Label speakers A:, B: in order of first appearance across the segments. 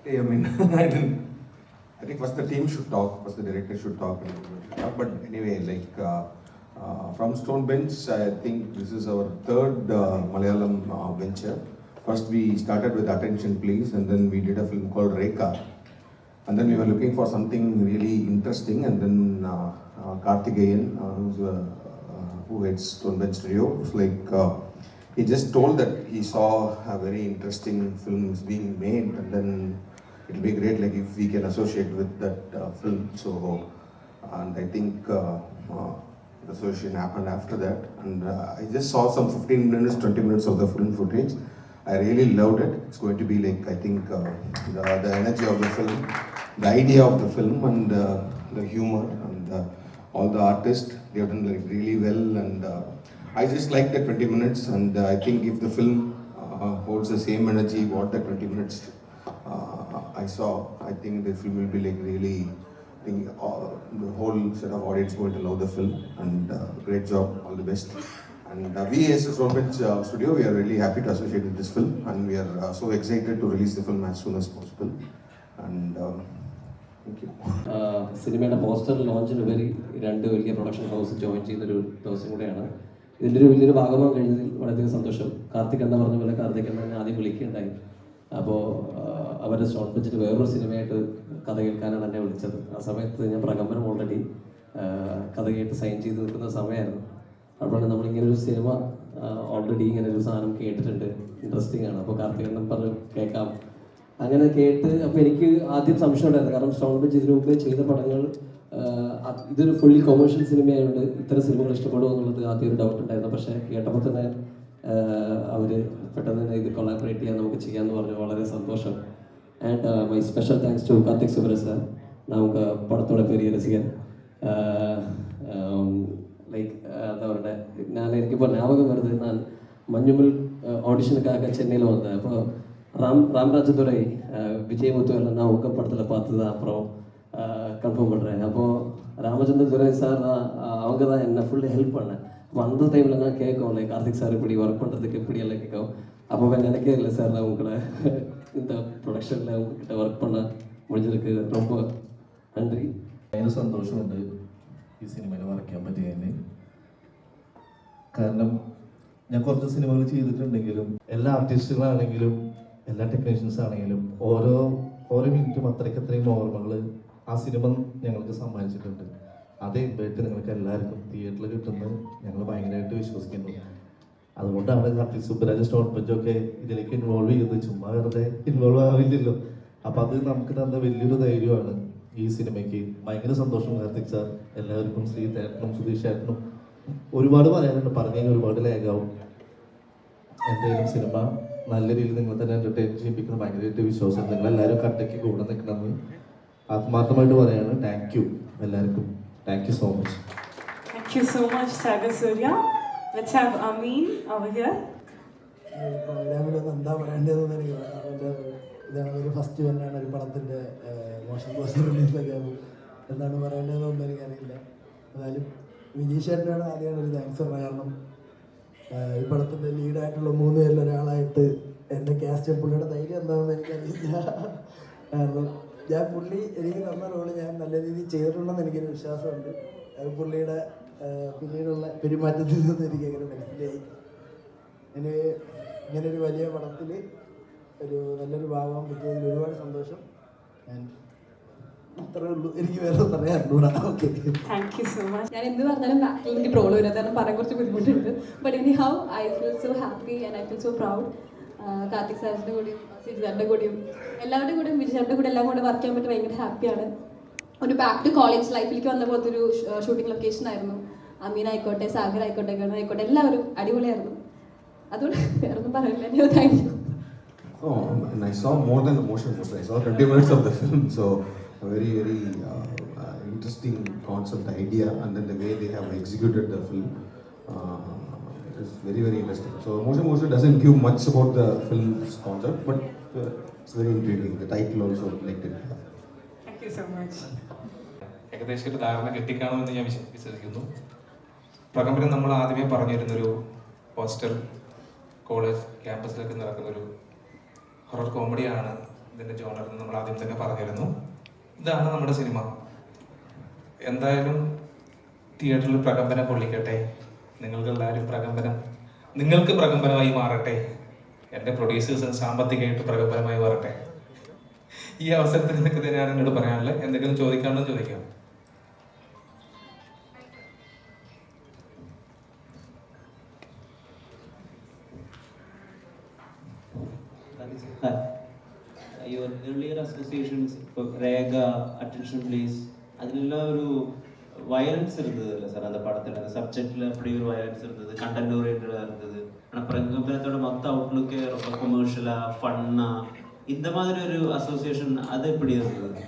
A: I mean, I think first the team should talk, first the director should talk, but anyway, from Stonebench, I think this is our third Malayalam venture. First we started with Attention Please, and then we did a film called Rekha. And then we were looking for something really interesting, and then Karthikeyan, who heads Stonebench Studio, was he just told that he saw a very interesting film is being made, and then it'll be great if we can associate with that film. So, and I think the association happened after that, and I just saw some 15 minutes, 20 minutes of the film footage. I really loved it. It's going to be I think the energy of the film, the idea of the film, and the humor, and all the artists, they have done really well, and I just liked the 20 minutes, and I think if the film holds the same energy what the 20 minutes I saw, I think the film will be really, I think the whole set of audience going to love the film, and great job, all the best. And we as a Stonebench Studio, we are really happy to associate with this film, and we are so excited to release the film as soon as possible. And thank you.
B: സിനിമയുടെ poster ലോഞ്ചിന് ഉപരി രണ്ട് വലിയ production house join ചെയ്യുന്നൊരു ദിവസം കൂടെയാണ്. ഇതിൻ്റെ ഒരു വലിയൊരു ഭാഗമാകാൻ കഴിഞ്ഞതിൽ വളരെയധികം സന്തോഷം. കാർത്തിക് എന്ന് പറഞ്ഞ പോലെ കാർത്തിക് എന്നെ ആദ്യം വിളിക്കുകയുണ്ടായി. അപ്പോൾ അവരുടെ സ്റ്റോൺബെഞ്ചിൽ വേറൊരു സിനിമയായിട്ട് കഥ കേൾക്കാനാണ് എന്നെ വിളിച്ചത്. ആ സമയത്ത് ഞാൻ പ്രകമ്പനം ഓൾറെഡി കഥ കേട്ട് സൈൻ ചെയ്ത് നിൽക്കുന്ന സമയമായിരുന്നു. അപ്പോൾ നമ്മളിങ്ങനൊരു സിനിമ ഓൾറെഡി ഇങ്ങനൊരു സാധനം കേട്ടിട്ടുണ്ട്, ഇൻട്രസ്റ്റിംഗ് ആണ്, അപ്പോൾ കാർത്തിക് പറഞ്ഞു കേൾക്കാം. അങ്ങനെ കേട്ട് അപ്പോൾ എനിക്ക് ആദ്യം സംശയം ഉണ്ടായിരുന്നു, കാരണം സ്റ്റോൺബെഞ്ച് ഇതിനു മുമ്പ് ചെയ്ത പടങ്ങൾ ഇതൊരു ഫുള്ളി കൊമേഴ്ഷ്യൽ സിനിമയായതുകൊണ്ട് ഇത്തരം സിനിമകൾ ഇഷ്ടപ്പെടുമോ എന്നുള്ളത് ആദ്യം ഒരു ഡൗട്ട് ഉണ്ടായിരുന്നു. പക്ഷേ കേട്ടപ്പോൾ തന്നെ അവർ പെട്ടെന്ന് തന്നെ ഇത് കൊളാബറേറ്റ് ചെയ്യാൻ നമുക്ക് ചെയ്യാമെന്ന് പറഞ്ഞു. വളരെ സന്തോഷം. And my special thanks to Karthik Subbaraj sir. നമുക്ക് പടത്തോടെ പെരിയ രസികൻ. എന്താ പറയുക, എനിക്കിപ്പോൾ ஞாபகம் வருது, நான் மஞ்சுமல் ஆடிஷனுக்காக சென்னையில் வந்தேன். அப்போ ராம்ராஜதுரை, விஜயமுத்து எல்லாம் நான் உங்கள் படத்தில் பார்த்து தான் அப்புறம் கன்ஃபார்ம் பண்ணுறேன். அப்போது ராமச்சந்திரதுரை சார் தான், அவங்க தான் என்னை ஃபுல்லி ஹெல்ப் பண்ணேன். அப்போ அந்த டைமில் நான் கேட்கும் கார்த்திக் சார் இப்படி ஒர்க் பண்ணுறதுக்கு இப்படி எல்லாம் கேட்கும். அப்போ நினைக்கவே இல்லை சார், நான் உங்களை இந்த ப்ரொடக்ஷனில் உங்ககிட்ட ஒர்க் பண்ண முடிஞ்சதுக்கு ரொம்ப நன்றி.
C: ഭയങ്കര സന്തോഷമുണ്ട് ഈ സിനിമയിൽ വർക്ക് ചെയ്യാൻ പറ്റിയതിന്. കാരണം ഞാൻ കുറച്ച് സിനിമകൾ ചെയ്തിട്ടുണ്ടെങ്കിലും എല്ലാ ആർട്ടിസ്റ്റുകളാണെങ്കിലും എല്ലാ ടെക്നീഷ്യൻസ് ആണെങ്കിലും ഓരോ മിനിറ്റും അത്രയ്ക്കത്രയും ഓർമ്മകൾ ആ സിനിമ ഞങ്ങൾക്ക് സമ്മാനിച്ചിട്ടുണ്ട്. അതേ ഇമ്പാക്റ്റ് നിങ്ങൾക്ക് എല്ലാവർക്കും തിയേറ്ററിൽ കിട്ടുന്നത് ഞങ്ങൾ ഭയങ്കരമായിട്ട് വിശ്വസിക്കുന്നു. അതുകൊണ്ടാണ് കാർത്തിക് സുബ്ബരാജ് സ്റ്റോൺബെഞ്ചൊക്കെ ഇതിലേക്ക് ഇൻവോൾവ് ചെയ്തത്. ചുമ്മാ വെറുതെ ഇൻവോൾവ് ആവില്ലല്ലോ. അപ്പം അത് നമുക്ക് തന്ന വലിയൊരു ധൈര്യമാണ് ഈ സിനിമയ്ക്ക്. ഭയങ്കര സന്തോഷം കാർത്തിക് സാർ, എല്ലാവർക്കും, ശ്രീധേട്ടനും സുധീഷ് ചേട്ടനും. ഒരുപാട് പറയാനുണ്ട്, പറഞ്ഞാൽ ഒരുപാട് ലാഗാവും. എന്തായാലും സിനിമ നല്ല രീതിയിൽ നിങ്ങൾ തന്നെ എൻ്റർടൈൻ ചെയ്യിപ്പിക്കുന്ന ഭയങ്കരമായിട്ട് വിശ്വാസം. നിങ്ങളെല്ലാവരും കട്ടയ്ക്ക് കൂടെ നിൽക്കണമെന്ന് ആത്മാർത്ഥമായിട്ട് പറയാണ്. താങ്ക് യു എല്ലാവർക്കും. Thank you so much.
D: Thank you so much, Sagar Surya. Let's have Amin over here.
E: പ്രോഗ്രാമിലൊന്നും എന്താ പറയേണ്ടതെന്ന് എനിക്ക് പറയാം. ഇതാണ് ഒരു ഫസ്റ്റ് തന്നെയാണ് ഒരു പടത്തിൻ്റെ മോഷൻ പോസ്റ്റർ റിലീസൊക്കെ എന്താണ് പറയേണ്ടതെന്നൊന്നും എനിക്കറിയില്ല. എന്നാലും വിജയ് ചേട്ടനാണ് ആദ്യമാണ് ഒരു താങ്ക്സ് പറഞ്ഞത്. കാരണം ഈ പടത്തിൻ്റെ ലീഡായിട്ടുള്ള 3 പേരിൽ ഒരാളായിട്ട് എൻ്റെ കാസ്റ്റ് പുള്ളിയുടെ ധൈര്യം എന്താണെന്ന് എനിക്കറിയില്ല. കാരണം പുള്ളി എനിക്ക് തന്ന റോള് ഞാൻ നല്ല രീതിയിൽ ചെയ്തിട്ടുണ്ടെന്ന് എനിക്കൊരു വിശ്വാസമുണ്ട്. പുള്ളിയുടെ പിന്നീടുള്ള പെരുമാറ്റത്തിൽ നിന്ന് എനിക്കങ്ങനെ മനസ്സിലായി. ഇങ്ങനൊരു വലിയ പടത്തിൽ ഒരു നല്ലൊരു ഭാഗം പറ്റിയതിൽ ഒരുപാട് സന്തോഷം. അത്രേ ഉള്ളൂ, എനിക്ക് വേറെ പറയാറുണ്ടൂടാ. Okay,
D: thank you so much.
F: ഞാൻ എന്ത് പറഞ്ഞാലും ബാക്കിൽ എനിക്ക് ട്രോൾ വരും, അതാണ് പറയാൻ കുറച്ച് ബുദ്ധിമുട്ടുണ്ട്. But any how I feel so happy and I feel so proud. Karthik സാറിൻ്റെ കൂടെയും സിദ്ധാർത്ഥൻ്റെ കൂടെയും എല്ലാവരുടെയും കൂടെയും വിജയൻ്റെ കൂടെ എല്ലാം കൂടെ വർക്ക് ചെയ്യാൻ പറ്റി ഭയങ്കര ഹാപ്പിയാണ്. ഒരു ബാക്ക് ടു കോളേജ് ലൈഫിലേക്ക് വന്ന പോലത്തെ ഒരു ഷൂട്ടിംഗ് ലൊക്കേഷൻ ആയിരുന്നു. അമീൻ ആയിക്കോട്ടെ, സാഗർ ആയിക്കോട്ടെ, ഗണ ആയിക്കോട്ടെ, എല്ലാവരും അടിപൊളിയായിരുന്നു. അതുകൊണ്ട് വേറൊന്നും പറയില്ല. Thank you.
A: Oh, and I saw more than the motion poster. I saw 20 minutes of the film, so a very interesting concept, idea, and then the way they have executed the film is very interesting. So motion poster doesn't give much about the film's concept, but it's very intriguing. The title also liked it.
D: Thank you so much.
G: ഏകദേശം ഒരു ധാരണ കിട്ടിക്കാണുമെന്ന് ഞാൻ വിശ്വസിക്കുന്നു. പ്രകമ്പനം നമ്മൾ ആദ്യമേ പറഞ്ഞിരുന്നൊരു hostel college ക്യാമ്പസിലൊക്കെ നടക്കുന്നൊരു horror കോമഡിയാണ് ഇതിൻ്റെ ജോണർ നമ്മൾ ആദ്യം തന്നെ പറഞ്ഞിരുന്നു. ഇതാണ് നമ്മുടെ സിനിമ. എന്തായാലും തിയേറ്ററിൽ പ്രകമ്പനം കൊള്ളിക്കട്ടെ. നിങ്ങൾക്ക് പ്രകമ്പനമായി മാറട്ടെ. എൻ്റെ പ്രൊഡ്യൂസേഴ്സിന് സാമ്പത്തികമായിട്ട് പ്രകമ്പനമായി മാറട്ടെ. ഈ അവസരത്തിൽ നിനക്ക് തന്നെയാണ് എന്നോട് പറയാനുള്ളത്. എന്തെങ്കിലും ചോദിക്കാണോ ചോദിക്കാം.
H: Your earlier associations, Rekha, attention please, അതിലെല്ലാം ഒരു വയലൻസ് இருந்ததுல்ல சார்? அந்த படத்துல அந்த சப்ஜெக்ட்ல அப்படி ஒரு வயலன்ஸ் இருந்தது, கண்டென்ட் ஓரியன்டா இருந்தது. ஆனா பிரகம்பனத்தோட மொத்த அவுட்லுக்கே ரொம்ப கமர்ஷியலா ஃபன்னா இந்த மாதிரி ஒரு அசோசியேஷன் அது எப்படி இருந்தது?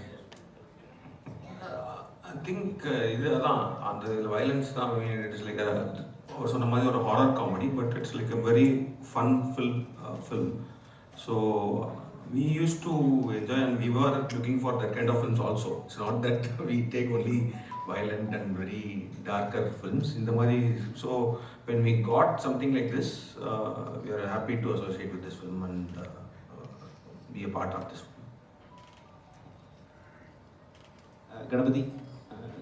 A: ஐ திங்க் இதுதான் அந்த வயலன்ஸ் தான். இட்ஸ் லைக் ஒரு சொன்ன மாதிரி ஒரு horror comedy, but it's like a very fun film. So we used to enjoy and we were looking for that kind of films also. It's not that we take only violent and very darker films in the mari. So when we got something like this, we are happy to associate with this film and be a part of this film.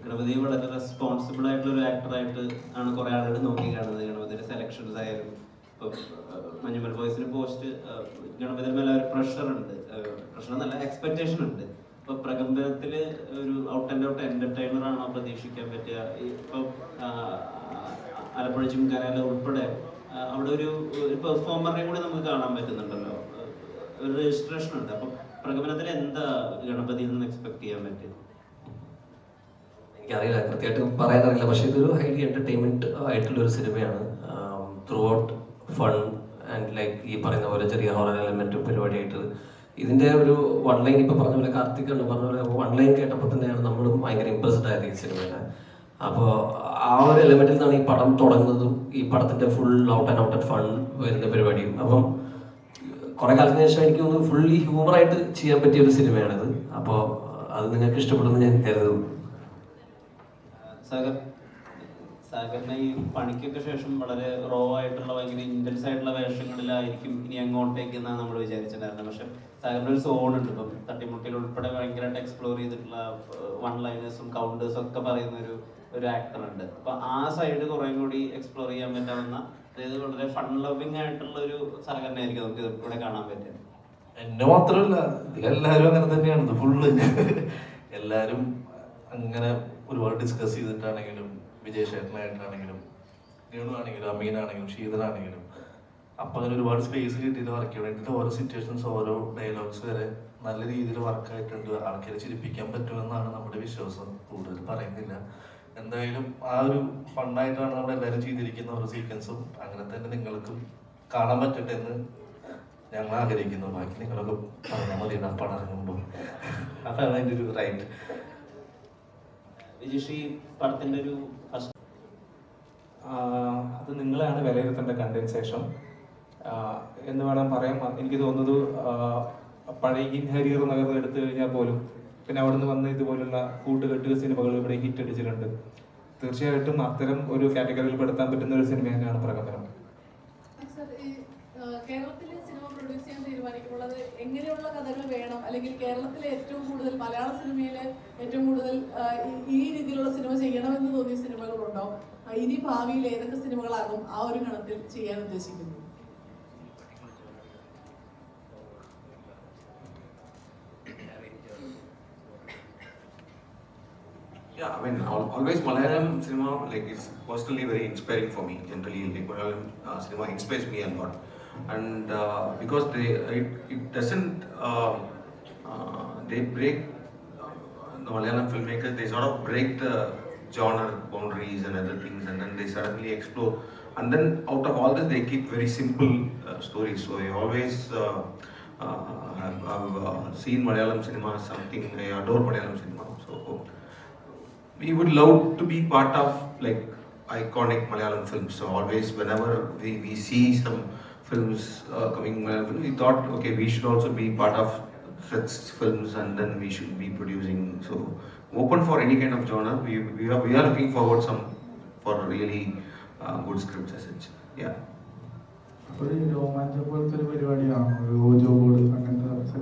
H: Ganapathi വളരെ responsible ആയിട്ടുള്ള ഒരു ആക്ടറായിട്ട് ആണ് കുറെ ആളുകൾ നോക്കി കാണുന്നത്. ഗണപതിയുടെ selections ആയാലും ഇപ്പോൾ മഞ്ഞുമൽ ബോയ്സിന് പോസ്റ്റ് ഗണപതി മേലെ ഒരു പ്രഷർ എന്നല്ല എക്സ്പെക്ടേഷൻ ഉണ്ട്. ഇപ്പൊ പ്രകമ്പനത്തില് ഒരു ഔട്ട് ആൻഡ് ഔട്ട് എന്റർടൈനർ ആണോ പ്രതീക്ഷിക്കാൻ പറ്റുക? ഇപ്പൊ ആലപ്പുഴ ജിംഖാനയിലെ ഉൾപ്പെടെ അവിടെ ഒരു പെർഫോമറിനെ കൂടി നമുക്ക് കാണാൻ പറ്റുന്നുണ്ടല്ലോ, ഒരു രജിസ്ട്രേഷൻ ഉണ്ട്. അപ്പൊ പ്രകമ്പനത്തിൽ എന്താ ഗണപതിയിൽ നിന്ന് എക്സ്പെക്ട് ചെയ്യാൻ പറ്റുക?
B: എനിക്കറിയില്ല, കൃത്യമായിട്ട് പറയാനറിയില്ല. പക്ഷേ ഇതൊരു ഹൈലി എന്റർടൈൻമെന്റ് ആയിട്ടുള്ളൊരു സിനിമയാണ്. Through out fun and like ഈ പറയുന്ന പോലെ ചെറിയ ഹൊറർ എലമെന്റും പരിപാടിയായിട്ട് ഇതിന്റെ ഒരു വൺ ലൈൻ ഇപ്പൊ പറഞ്ഞ പോലെ കാർത്തിക് പറഞ്ഞ പോലെ വൺ ലൈൻ കേട്ടപ്പോൾ തന്നെയാണ് നമ്മളും ഭയങ്കര ഇംപ്രസ്ഡ് ആയത് ഈ സിനിമയിലെ. അപ്പോൾ ആ ഒരു എലമെന്റിൽ നിന്നാണ് ഈ പടം തുടങ്ങുന്നതും ഈ പടത്തിന്റെ ഫുൾ ഔട്ട് ആൻഡ് ഫൺ വരുന്ന പരിപാടിയും. അപ്പം കുറെ കാലത്തിന് ശേഷം എനിക്ക് തോന്നുന്നു ഫുള്ളി ഹ്യൂമറായിട്ട് ചെയ്യാൻ പറ്റിയ ഒരു സിനിമയാണിത്. അപ്പോൾ അത് നിങ്ങൾക്ക് ഇഷ്ടപ്പെടുമെന്ന് ഞാൻ കരുതുന്നു.
H: സാഗറിനെ ഈ പണിക്കൊക്കെ ശേഷം വളരെ റോ ആയിട്ടുള്ള ഭയങ്കര ഇന്റൻസ് ആയിട്ടുള്ള വേഷങ്ങളിലായിരിക്കും ഇനി അങ്ങോട്ടേക്ക് എന്നാണ് നമ്മൾ വിചാരിച്ചിട്ടുണ്ടായിരുന്നത്. പക്ഷെ സാഗറിന്റെ ഒരു സോൺ ഉണ്ട്. ഇപ്പം തട്ടിമുട്ടിൽ ഉൾപ്പെടെ ഭയങ്കരമായിട്ട് എക്സ്പ്ലോർ ചെയ്തിട്ടുള്ള വൺ ലൈനേഴ്സും കൗണ്ടേഴ്സും ഒക്കെ പറയുന്ന ഒരു ആക്ടർ ഉണ്ട്. അപ്പൊ ആ സൈഡ് കുറെ കൂടി എക്സ്പ്ലോർ ചെയ്യാൻ പറ്റാവുന്ന, അതായത് വളരെ ഫൺ ലവിങ് ആയിട്ടുള്ള ഒരു സാഗറിനെ ആയിരിക്കും നമുക്ക് ഇവിടെ കാണാൻ പറ്റുക.
C: എന്നെ മാത്രമല്ല, ഇതിലെല്ലാവരും അങ്ങനെ തന്നെയാണ്. ഫുള്ള് എല്ലാവരും അങ്ങനെ ഒരുപാട് ഡിസ്കസ് ചെയ്തിട്ടാണെങ്കിലും വിജയ് ശേഖരനായിട്ടാണെങ്കിലും ഗണുവാണെങ്കിലും അമീനാണെങ്കിലും ശീതനാണെങ്കിലും അപ്പം അങ്ങനെ ഒരുപാട് സ്പേസ് കിട്ടിയിട്ട് വർക്ക് ചെയ്യണം. ഇതിൻ്റെ ഓരോ സിറ്റുവേഷൻസ് ഓരോ ഡയലോഗ്സ് വരെ നല്ല രീതിയിൽ വർക്കായിട്ടുണ്ട്. ആൾക്കാരെ ചിരിപ്പിക്കാൻ പറ്റുമെന്നാണ് നമ്മുടെ വിശ്വാസം. കൂടുതൽ പറയുന്നില്ല. എന്തായാലും ആ ഒരു ഫണ്ണായിട്ടാണ് നമ്മളെല്ലാവരും ചെയ്തിരിക്കുന്ന ഓരോ സീക്വൻസും അങ്ങനെ തന്നെ നിങ്ങൾക്കും കാണാൻ പറ്റട്ടെ എന്ന് ഞങ്ങൾ ആഗ്രഹിക്കുന്നു. ബാക്കി നിങ്ങളൊക്കെ പറഞ്ഞാൽ മതി പടം ഇറങ്ങുമ്പോൾ. അതാണ് അതിൻ്റെ ഒരു റൈറ്റ്.
H: വിജയ് പടത്തിന്റെ ഒരു
G: അത് നിങ്ങളാണ് വിലയിരുത്തേണ്ട കണ്ടൻസേഷൻ എന്ന് വേണം പറയാൻ. എനിക്ക് തോന്നുന്നത് പഴയ ഇൻ ഹരിയർ നഗർ എടുത്തു കഴിഞ്ഞാൽ പോലും പിന്നെ അവിടെ നിന്ന് വന്ന ഇതുപോലുള്ള കൂട്ടുകെട്ട് സിനിമകൾ ഇവിടെ ഹിറ്റ് അടിച്ചിട്ടുണ്ട്. തീർച്ചയായിട്ടും അത്തരം ഒരു കാറ്റഗറിയിൽ പെടുത്താൻ പറ്റുന്ന ഒരു സിനിമ തന്നെയാണ് പ്രകമ്പനം.
I: കേരളത്തിലെ സിനിമ പ്രൊഡ്യൂസ് ചെയ്യാൻ തീരുമാനിക്കുമ്പോൾ അത് എങ്ങനെയുള്ള കഥകൾ വേണം, അല്ലെങ്കിൽ കേരളത്തിലെ ഏറ്റവും കൂടുതൽ മലയാള സിനിമയിലെ ഏറ്റവും കൂടുതൽ ഈ രീതിയിലുള്ള സിനിമ ചെയ്യണമെന്ന് തോന്നിയ സിനിമകളുണ്ടോ? ഇനി ഭാവിയിൽ ഏതൊക്കെ സിനിമകളാകും ആ ഒരു ഗണത്തിൽ ചെയ്യാൻ ഉദ്ദേശിക്കുന്നത്?
A: Yeah, I mean, always Malayalam cinema, like, it's personally very inspiring for me. Generally, like, Malayalam cinema inspires me a lot, and because it doesn't they break the Malayalam filmmakers. They sort of break the genre boundaries and other things, and then they suddenly explore. And then out of all this, they keep very simple stories. So I always have seen Malayalam cinema as something. I adore Malayalam cinema. So we would love to be part of like iconic Malayalam films. So always whenever we see some films coming Malayalam films, we thought, okay, we should also be part of such films, and then we should be producing. So open for any kind of genre. We are looking forward for really good scripts as such. Yeah.
E: ഒരു രോമാഞ്ചം പോലത്തെ ഒരു പരിപാടിയാണ് ഓജോ board അങ്ങനത്തെ.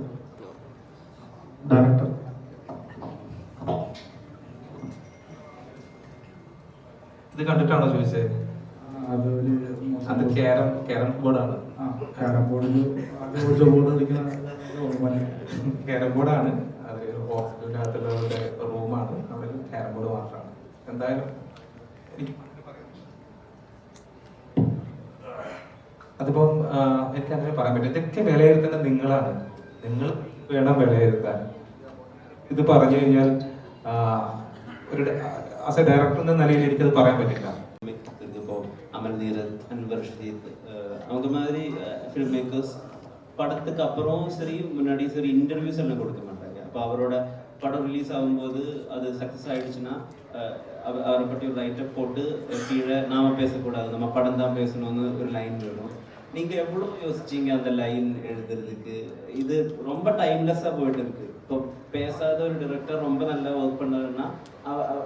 G: കണ്ടിട്ടാണോ ചോദിച്ചത്?
J: അതൊരു
G: അത് carrom ബോർഡാണ്.
J: Carrom ബോർഡിൽ ബോർഡ് കളിക്കുന്ന
G: ക്യാരം ബോർഡാണ്. അത് ഹോസ്പിറ്റലിനകത്തുള്ള ഒരു റൂമാണ്. അവിടെ ക്യാരം ബോർഡ് മാത്രമാണ്. എന്തായാലും അതിപ്പം എനിക്ക് അങ്ങനെ പറയാൻ പറ്റും. ഇതൊക്കെ വിലയിരുത്തേണ്ടത് നിങ്ങളാണ്. നിങ്ങൾ വേണം വിലയിരുത്താൻ. ഇത് പറഞ്ഞു കഴിഞ്ഞാൽ ഒരു ആസ് എ ഡയറക്ടർ എന്ന നിലയിൽ എനിക്കത് പറയാൻ പറ്റില്ല.
H: ഇപ്പോൾ അമൽ നീരദ്, അൻവർ ഷദീദ്, அவங்க மாதிரி ஃபில்ம் மேக்கர்ஸ் படத்துக்கு அப்புறம் சரி முன்னாடி சரி இன்டர்வியூஸ் எல்லாம் கொடுக்க மாட்டாங்க. அப்போ அவரோட படம் ரிலீஸ் ஆகும்போது அது சக்ஸஸ் ஆயிடுச்சுன்னா அவரை பற்றி ஒரு ரைட்டப் போட்டு கீழே நாம பேசக்கூடாது, நம்ம படம் தான் பேசணும்னு ஒரு லைன் வேணும். நீங்கள் எவ்வளோ யோசிச்சிங்க அந்த லைன் எழுதுறதுக்கு? இது ரொம்ப டைம்லெஸ்ஸாக போயிட்டு இருக்கு. இப்போ பேசாத ஒரு டைரக்டர் ரொம்ப நல்லா ஒர்க் பண்ணாருன்னா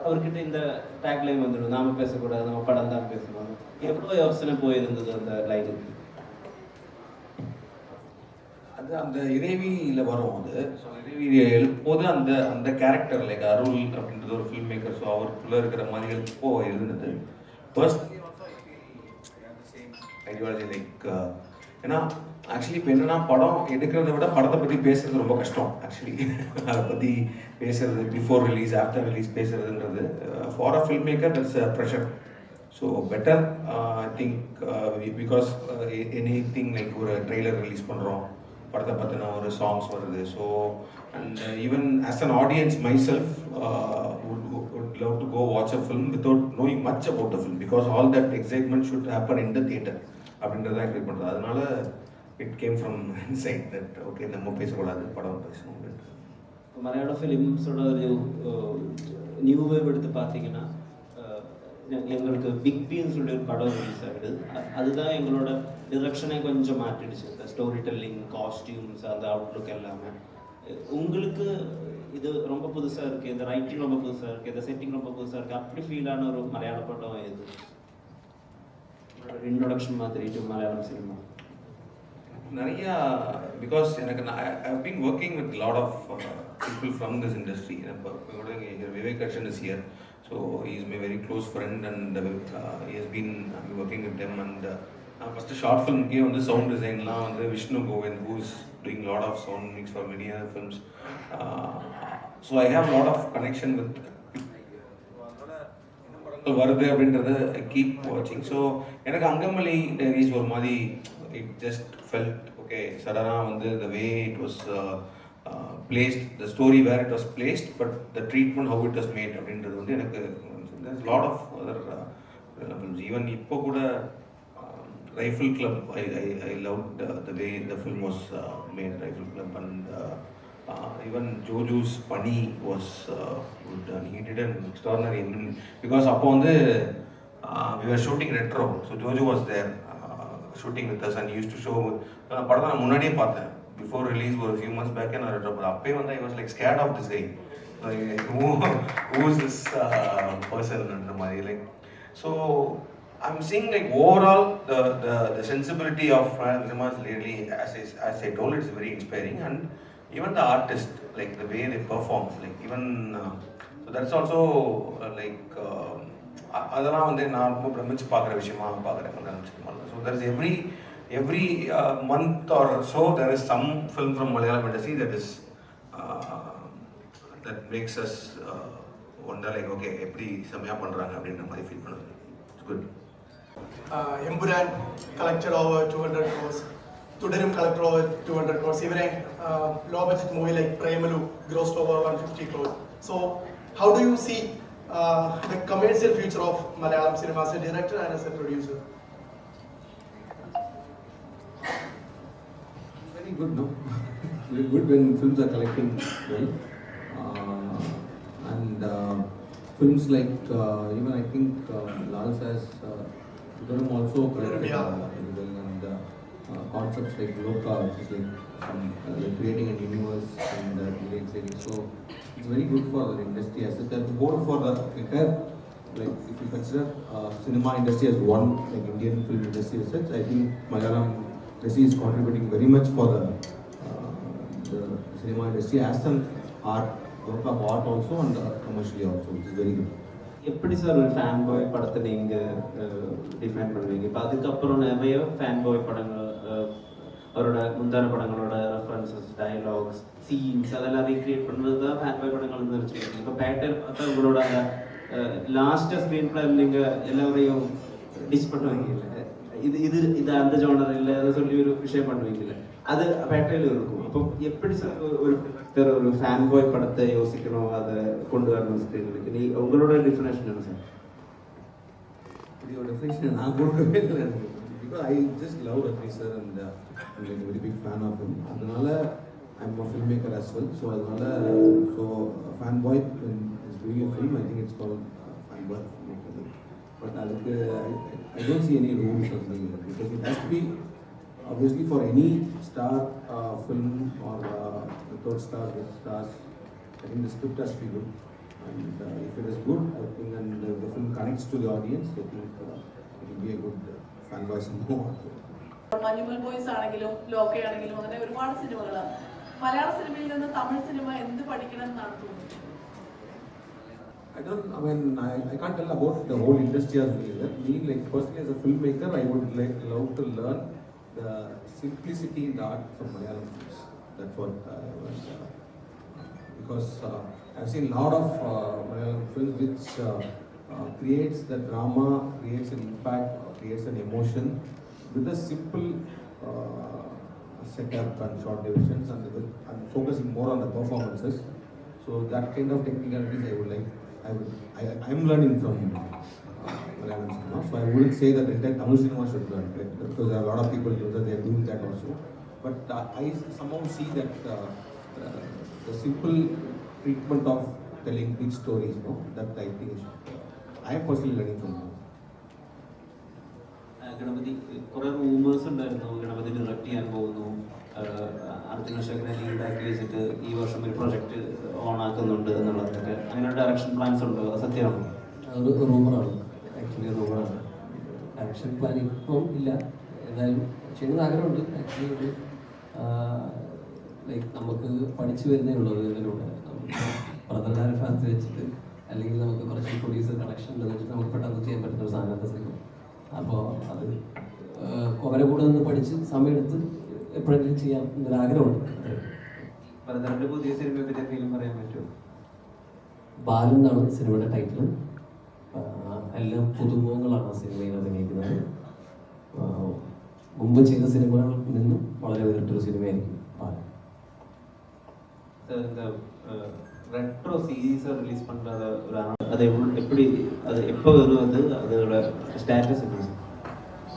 H: அவர்கிட்ட இந்த டேக் லைன் வந்துடும், நாம பேசக்கூடாது, நம்ம படம் தான் பேசணும். எவ்வளோ யோசனை போயிருந்தது அந்த லைனுக்கு?
A: அது அந்த இறைவியில் வரும். அது ஸோ இறைவி எழுப்போது அந்த அந்த கேரக்டர் லைக் அருள் அப்படின்றது ஒரு ஃபில்ம் மேக்கர். ஸோ அவருக்குள்ளே இருக்கிற மாதிரி எழுப்போ எழுதுனது பர்சனலி ஐடியாலஜி லைக் ஏன்னா ஆக்சுவலி இப்போ என்னன்னா படம் எடுக்கிறத விட படத்தை பற்றி பேசுறது ரொம்ப கஷ்டம். ஆக்சுவலி அதை பற்றி பேசுறது பிஃபோர் ரிலீஸ் ஆஃப்டர் ரிலீஸ் பேசுறதுன்றது for a film maker that's a pressure. So better I think because any thing like ஒரு ட்ரெய்லர் ரிலீஸ் பண்ணுறோம், படத்தை பற்றின ஒரு சாங்ஸ் வருது. So and even as an audience myself would love to go watch a film without knowing much about the film because all that excitement should happen in the theater அப்படின்றத expect பண்ணுறது. அதனால it came from inside that okay நம்ம பேசக்கூடாது, படம் பேசணும்.
H: மலையாள ஃபிலிம்ஸோட ஒரு new wave எடுத்து பார்த்தீங்கன்னா எங்களுக்கு பிக் பீன்னு சொல்லி ஒரு படம் ரிலீஸ் ஆகுது. அதுதான் எங்களோட டிரெக்ஷனை கொஞ்சம் மாற்றிடுச்சு. இந்த ஸ்டோரி டெல்லிங், காஸ்டியூம்ஸ், அந்த அவுட்லுக் எல்லாமே. உங்களுக்கு இது ரொம்ப புதுசாக இருக்குது, இந்த ரைட்டிங் ரொம்ப புதுசாக இருக்குது, இந்த செட்டிங் ரொம்ப புதுசாக இருக்குது, அப்படி ஃபீலான ஒரு மலையாள படம் இது இன்ட்ரோடக்ஷன் மாதிரி டு மலையாளம் சினிமா?
A: நிறையா பிகாஸ் எனக்கு I been working with lot of people from this industry. இப்போ கூட Vivek Harshan is here. So he is my very close friend and he has been working with them. And நான் first short ஃபிலிம்க்கே வந்து sound டிசைன்லாம் வந்து Vishnu Govind who is doing lot of sound mix for many other films. So I have lot of connection with வருது அப்படின்றத I keep வாட்சிங். So எனக்கு அங்கமலி diaries ஒரு மாதிரி இட் ஜஸ்ட் ஃபெல்ட் ஓகே சடனாக வந்து the way it was placed, the story where it was placed, but the treatment how it was made அப்படின்றது வந்து எனக்கு there's lot of other films. Even இப்போ கூட rifle club I love the way the film was made, rifle club. And even Joju's Pani was good and he did an extraordinary because appo vandu we were shooting retro, so Joju was there shooting with us and he used to show padam na munadiye paathen before release for a few months back and retro appe vanda I was like scared of this guy, like who is this person and mari like. So I'm seeing like overall the sensibility of cinema is really as I told it's very inspiring. And even the artist, like the way they perform, like even so that's also like அதெல்லாம் வந்து நான் ரொம்ப பிரமிச்சு பார்க்குற விஷயமா பார்க்குறேன் மலையாளம் சினிமாவில். So there is every month or so there is some film from Malayalam industry that makes us wonder like okay எப்படி செமையா பண்றாங்க அப்படின்ற மாதிரி ஃபீல் பண்ணுது. It's good.
K: Empuran collected over 200 crores. Tudarum collected over 200 crores. Even a low budget movie like Premalu grossed over 150 crores. So, how do you see the commercial future of Malayalam cinema as a director and as a producer?
L: Very good, no? Very good when films are collecting well. And films like, even I think Lal says, Tudarum also collected well. And concepts like Loka, which is like some like creating a universe and relating. So it's very good for the industry as such. More for the entire, like if you consider cinema industry as one, like Indian film industry as such, I think Malayalam industry is contributing very much for the cinema industry as an art, work of art also and commercially also, which is very good.
H: எப்படி sir ஒரு fan boy படத்தை நீங்கள் define பண்ணுவீங்க? இப்போ அதுக்கப்புறம் நிறைய fan boy படங்கள், அவரோட முந்தான படங்களோட ரெஃபரன்சஸ், டயலாக்ஸ், சீன்ஸ் அதெல்லாம் ரீக்ரியேட் பண்ணுறது தான் ஃபேன் பாய் படங்கள்னு நினச்சிருக்கீங்க. இப்போ பேட்டர் பார்த்தா உங்களோட அந்த லாஸ்ட்டாக ஸ்க்ரீன் பிளே நீங்கள் எல்லாரையும் டிச் பண்ணுவீங்கல்ல, இது இது இது அந்த ஜோனர் இல்லை அதை சொல்லி ஒரு விஷயம் பண்ணுவீங்கல்ல, அது பேட்டரியில் இருக்கும். அப்போ எப்படி சார் ஒரு ஃபேன் பாய் படத்தை யோசிக்கணும், அதை கொண்டு வரணும் ஸ்க்ரீனுக்கு? நீ உங்களோட டெஃபினேஷன் என்ன சார்?
L: இதோட டெஃபினேஷன் நான் கொடுக்கவே இல்லை. Because I just love Ratri sir and I'm like a very big fan of him. அதனால I'm a filmmaker as well. So அதனால fanboy when is doing a film, I think it's called fanboy. But அதுக்கு I don't see any rules or something like that, because it has to be obviously for any star film or without stars, with stars. I think the script has to be good, and if it is good, I think, and the film connects to the audience, I think it will be a good fanboy cinema.
I: Manjummel boys ആണെങ്കിലും ലോക ആണെങ്കിലും അങ്ങനെ ഒരുപാട് സിനിമകളാണ്. മലയാള സിനിമയിൽ നിന്ന് Tamil cinema എന്ത് പഠിക്കണം എന്നാണ് തോന്നുന്നത്?
L: I can't tell about the whole industry as well. Me, like personally as a filmmaker, I would love to learn the simplicity in the art from Malayalam films. That's what because I've seen a lot of Malayalam films which creates the drama, creates an impact, creates an emotion with a simple setup and short divisions, and focusing more on the performances. So that kind of technicalities I would like. I'm learning from Malayalam cinema, so I wouldn't say that the entire Tamil cinema should learn, right? Because there are a lot of people that they are doing that also. But I somehow see that the simple treatment of telling big stories, that I think I am personally learning from them.
H: Ganapathi കുറേ rumours ഉണ്ടായിരുന്നു, Ganapathi direct ചെയ്യാൻ പോകുന്നു, അർജുന ശേഖരനെ ലീഡാക്കി വെച്ചിട്ട് ഈ വർഷം ഒരു project ഓണാക്കുന്നുണ്ട് എന്നുള്ളതൊക്കെ. അങ്ങനെ ഡയറക്ഷൻ പ്ലാൻസ് ഉണ്ടോ? സത്യമാണോ?
B: അതൊരു റൂമറാണ്, ആക്ച്വലി റൂമറാണ്. ഡയറക്ഷൻ പ്ലാൻ ഇപ്പം ഇല്ല, എന്തായാലും ചെയ്യുന്നത് ആഗ്രഹമുണ്ട്. ആക്ച്വലി ഒരു ലൈക്ക് നമുക്ക് പഠിച്ചു വരുന്നേ ഉള്ളൂ ഇതിലൂടെ. പ്രധാന ഫാൻസ് വെച്ചിട്ട് അല്ലെങ്കിൽ നമുക്ക് കുറച്ച് പ്രൊഡ്യൂസർ കണക്ഷൻ ഉണ്ടെന്ന് വെച്ചിട്ട് നമുക്ക് പെട്ടെന്ന് ചെയ്യാൻ പറ്റുന്ന ഒരു സാധനത്തെ സിനിമ. അപ്പോൾ അത് അവരെ കൂടെ നിന്ന് പഠിച്ച് സമയമെടുത്ത് എപ്പോഴെങ്കിലും ചെയ്യാം എന്നൊരാഗ്രഹമുണ്ട്.
H: ഭരതന്റെ പുതിയ സിനിമയെ പറ്റി എന്തെങ്കിലും പറയാൻ പറ്റുമോ?
B: ബാലൻ എന്നാണ് സിനിമയുടെ ടൈറ്റിൽ. എല്ലാം പുതുമുഖങ്ങളാണ് ആ സിനിമയിൽ അഭിനയിക്കുന്നത്. മുമ്പ് ചെയ്ത സിനിമകളിൽ നിന്നും വളരെ വേറിട്ടൊരു സിനിമയായിരിക്കും ബാലൻ.
H: ரெட்ரோ சீரீஸை ரிலீஸ் பண்ணுறது அது எப்படி, அது எப்போ வரும், அதோட ஸ்டேட்டஸ் எப்படி?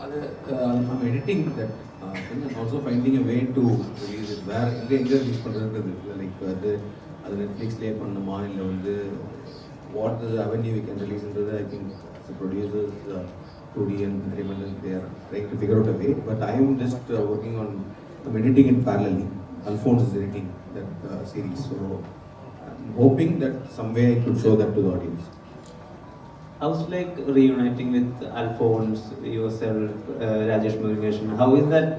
L: அது I'm editing that thing and also finding a way to release it. வேற எங்கே ரிலீஸ் பண்ணுறதுன்றது லைக் அது நெட்ஃப்ளிக்ஸ்லேயே பண்ணணுமா இல்லை வந்து what is avenue we can ரிலீஸ்ன்றது I think the producers Rudy and Raymond, they are trying to figure out a way, but I am just working on, I'm editing it parallelly. Alphonse is editing that series, so I'm hoping that some way I could show that to the audience.
H: How's like reuniting with Alphonse, yourself, Rajesh Murugesh? How is that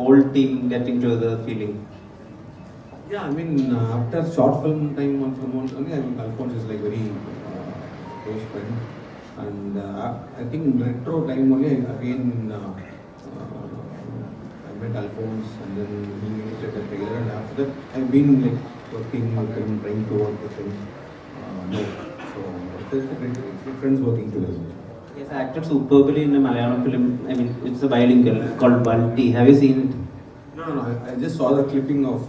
H: old team getting together feeling?
L: Yeah, I mean after short film time on film one, I mean Alphonse is like very close friend, and I think in retro time only again I met Alphonse, and then he edited the trailer, and after that I've been like working with him, trying to work with him more. So it's a great friends working together.
H: Yes, acted superbly in a Malayalam film. I mean, it's a bilingual called Balti. Have you seen it?
L: No. I just saw the clipping of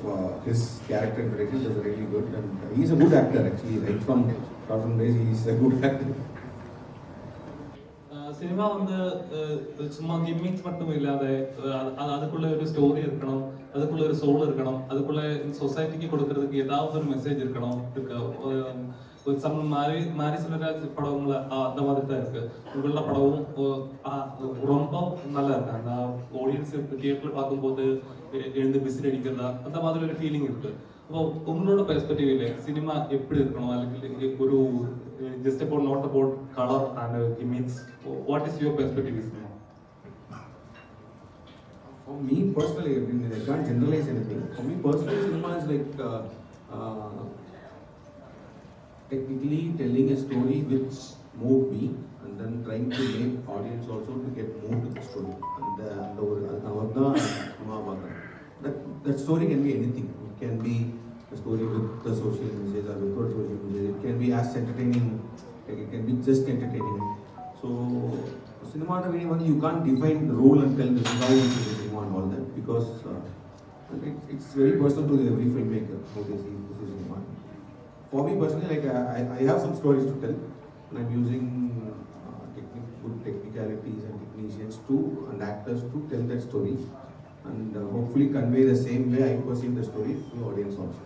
L: his character direction. It was really good, and he's a good actor actually. Right from days, he's a good actor.
G: Cinema வந்து சும்மா கிம்மிங்ஸ் மட்டும் இல்லாத அதுக்குள்ள ஒரு story இருக்கணும், அதுக்குள்ள ஒரு soul இருக்கணும், அதுக்குள்ள சொசைட்டிக்கு கொடுக்கறதுக்கு ஏதாவது ஒரு மெசேஜ் இருக்கணும். மாரி செல்வராஜ் படங்கள் அந்த மாதிரி தான் இருக்கு. உங்களோட படமும் ரொம்ப நல்லா இருக்கு. அந்த ஆடியன்ஸ் தியேட்டர்ல பார்க்கும்போது எழுந்து விசில் அடிக்கிறதா அந்த மாதிரி ஒரு ஃபீலிங் இருக்கு. അപ്പോൾ ഉങ്ങളോட പെർസ്പെക്റ്റീവില് സിനിമ എപ്പോഴും ഇരിക്കണം, അല്ലെങ്കിൽ ഒരു just about not about colour and image, what is your perspective in cinema?
L: For me personally, I mean, I can't generalize anything. For me personally, cinema is like technically telling a story which move me, and then trying to make audience also to get moved to the story. And that story can be anything. It can be a story with the social message or without social message. It can be as entertaining, like it can be just entertaining. So cinema you can't define the role and tell this is how you should do cinema and all that, because it's very personal to every filmmaker how they see cinema. For me personally, like I have some stories to tell, and I'm using good technicalities and technicians and actors to tell that story, and hopefully convey the same way I perceive the story to the audience also.